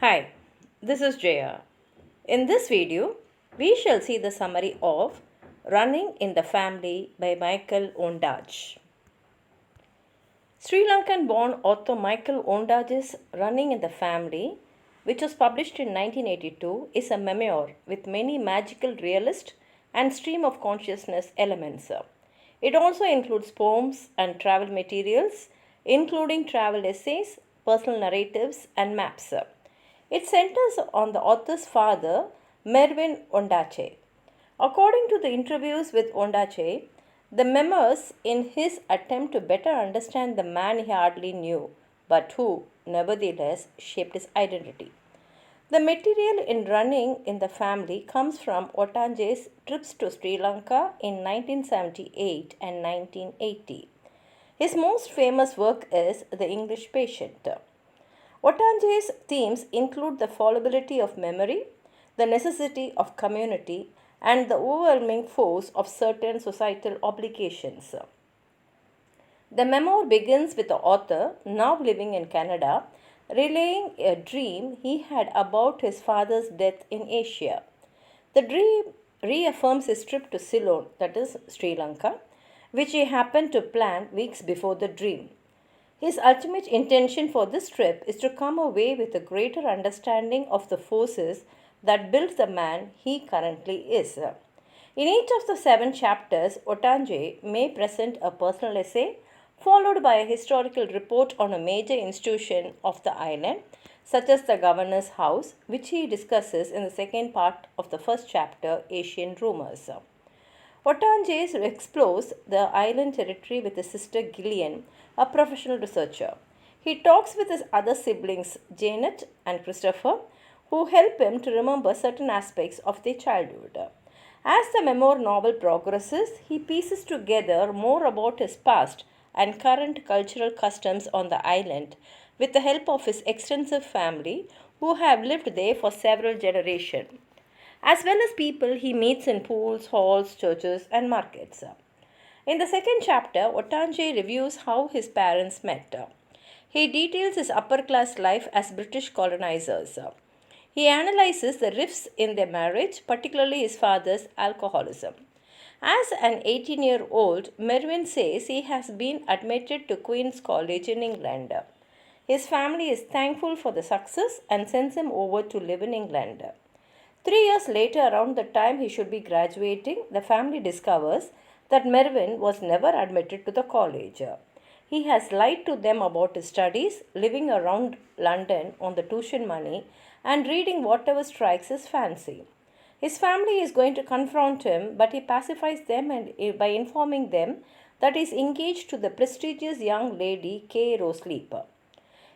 Hi, this is Jaya. In this video, we shall see the summary of Running in the Family by Michael Ondaatje. Sri Lankan born author Michael Ondaatje's Running in the Family, which was published in 1982, is a memoir with many magical realist and stream of consciousness elements. It also includes poems and travel materials, including travel essays, personal narratives, and maps. It centers on the author's father, Mervyn Ondaatje. According to the interviews with Ondaatje, the memoirs, in his attempt to better understand the man he hardly knew, but who, nevertheless, shaped his identity. The material in Running in the Family comes from Ondaatje's trips to Sri Lanka in 1978 and 1980. His most famous work is The English Patient. Ondaatje's themes include the fallibility of memory, the necessity of community, and the overwhelming force of certain societal obligations. The memoir begins with the author, now living in Canada, relaying a dream he had about his father's death in Asia. The dream reaffirms his trip to Ceylon, that is Sri Lanka, which he happened to plan weeks before the dream. His ultimate intention for this trip is to come away with a greater understanding of the forces that built the man he currently is. In each of the 7 chapters, Ondaatje may present a personal essay, followed by a historical report on a major institution of the island, such as the governor's house, which he discusses in the second part of the first chapter, Asian Rumors. Ondaatje explores the island territory with his sister Gillian, a professional researcher. He talks with his other siblings, Janet and Christopher, who help him to remember certain aspects of their childhood. As the memoir novel progresses, he pieces together more about his past and current cultural customs on the island with the help of his extensive family who have lived there for several generations, as well as people he meets in pools, halls, churches, and markets. In the second chapter, Ondaatje reviews how his parents met. He details his upper class life as British colonizers. He analyzes the rifts in their marriage, particularly his father's alcoholism. As an 18-year-old, Mervyn says he has been admitted to Queen's College in England. His family is thankful for the success and sends him over to live in England. 3 years later, around the time he should be graduating, the family discovers that Mervyn was never admitted to the college. He has lied to them about his studies, living around London on the tuition money, and reading whatever strikes his fancy. His family is going to confront him, but he pacifies them by informing them that he is engaged to the prestigious young lady K. Rosleep.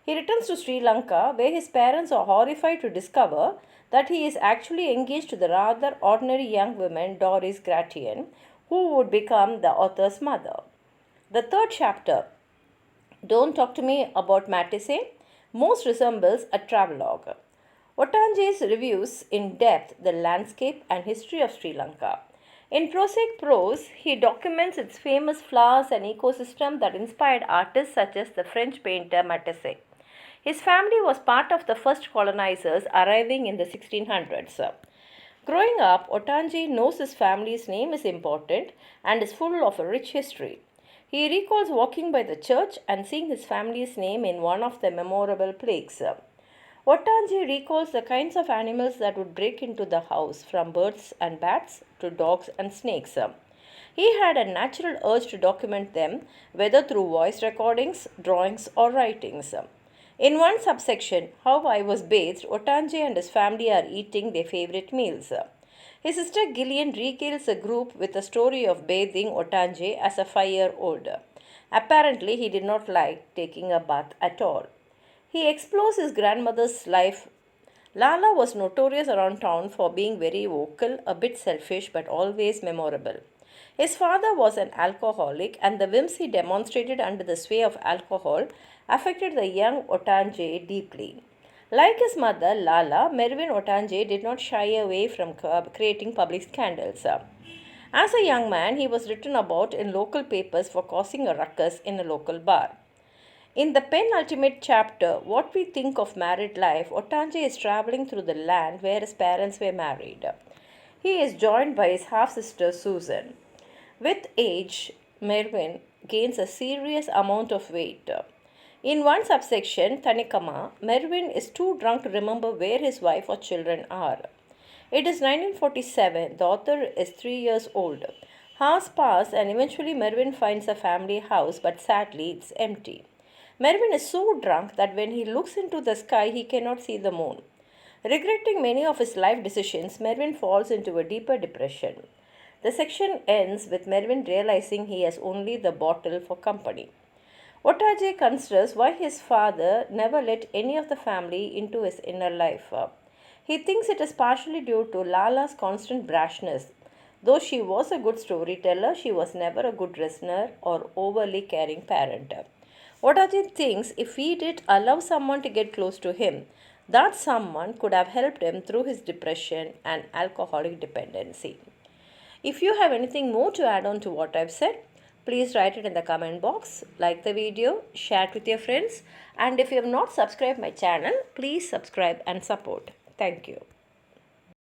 He returns to Sri Lanka, where his parents are horrified to discover that he is actually engaged to the rather ordinary young woman Doris Gratian, who would become the author's mother. The third chapter, Don't Talk to Me About Matisse, most resembles a travelogue. Ondaatje reviews in depth the landscape and history of Sri Lanka. In prosaic prose, he documents its famous flowers and ecosystem that inspired artists such as the French painter Matisse. His family was part of the first colonizers arriving in the 1600s. Growing up, Ondaatje knows his family's name is important and is full of a rich history. He recalls walking by the church and seeing his family's name in one of the memorable plaques. Ondaatje recalls the kinds of animals that would break into the house, from birds and bats to dogs and snakes. He had a natural urge to document them, whether through voice recordings, drawings, or writings. In one subsection, How I Was Bathed, Ondaatje and his family are eating their favorite meals. His sister Gillian regales the group with a story of bathing Ondaatje as a 5-year-old. Apparently, he did not like taking a bath at all. He explores his grandmother's life. Lala was notorious around town for being very vocal, a bit selfish, but always memorable. His father was an alcoholic, and the whims he demonstrated under the sway of alcohol affected the young Ondaatje deeply. Like his mother, Lala, Mervyn Ondaatje did not shy away from creating public scandals. As a young man, he was written about in local papers for causing a ruckus in a local bar. In the penultimate chapter, What We Think of Married Life, Otanji is traveling through the land where his parents were married. He is joined by his half sister Susan. With age, Mervyn gains a serious amount of weight. In one subsection, Tanikama, Mervyn is too drunk to remember where his wife or children are. It is 1947. The author is 3 years old. Hours pass and eventually Mervyn finds a family house, but sadly it's empty. Mervyn is so drunk that when he looks into the sky, he cannot see the moon. Regretting many of his life decisions, Mervyn falls into a deeper depression. The section ends with Mervyn realizing he has only the bottle for company. Otaje considers why his father never let any of the family into his inner life. He thinks it is partially due to Lala's constant brashness. Though she was a good storyteller, she was never a good listener or overly caring parent. Otaje thinks if he did allow someone to get close to him, that someone could have helped him through his depression and alcoholic dependency. If you have anything more to add on to what I've said, please write it in the comment box, like the video, share it with your friends, and if you have not subscribed my channel, please subscribe and support. Thank you.